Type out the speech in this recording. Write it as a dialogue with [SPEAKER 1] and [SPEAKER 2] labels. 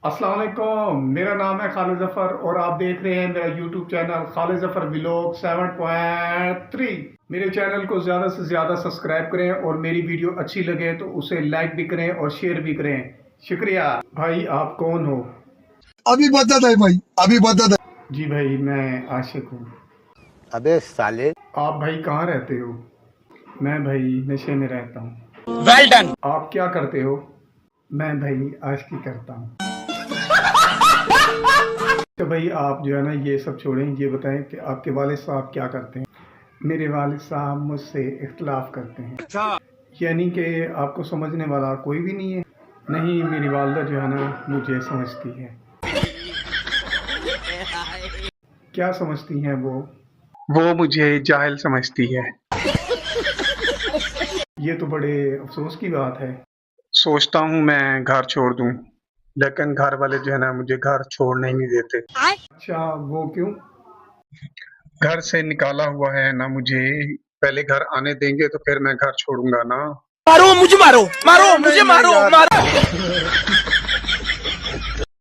[SPEAKER 1] अस्सलाम वालेकुम, मेरा नाम है खालिद जफर और आप देख रहे हैं मेरा YouTube channel Khalid Zafar vlog 7.3। मेरे चैनल को ज़्यादा से ज़्यादा सब्सक्राइब करें और मेरी वीडियो अच्छी लगे तो उसे लाइक भी करें और शेयर भी करें। शुक्रिया। भाई आप कौन हो?
[SPEAKER 2] अभी बता दे भाई, अभी बता दे।
[SPEAKER 1] जी भाई, मैं आशिक हूँ।
[SPEAKER 3] अबे साले।
[SPEAKER 1] आप भाई कहाँ रहते हो? मैं भाई नशे में रहता हूँ।
[SPEAKER 3] Well done.
[SPEAKER 1] आप क्या करते हो? मैं भाई आशिकी करता हूँ। तो भाई आप जो है ना ये सब छोड़ें, ये बताएं कि आपके वालिद साहब क्या करते हैं? मेरे वालिद साहब मुझसे इख्तलाफ करते हैं, यानी कि आपको समझने वाला कोई भी नहीं है। नहीं, मेरी वालदा जो है ना मुझे समझती है। क्या समझती हैं वो मुझे जाहिल समझती है। ये तो बड़े अफसोस की बात है। सोचता हूँ मैं घर छोड़ दूँ, लेकिन घर वाले जो है ना मुझे घर छोड़ने ही नहीं देते। अच्छा, वो क्यों? घर से निकाला हुआ है ना मुझे, पहले घर आने देंगे तो फिर मैं घर छोड़ूंगा ना।
[SPEAKER 3] मारो मुझे, मारो मारो मुझे, मारो मारो।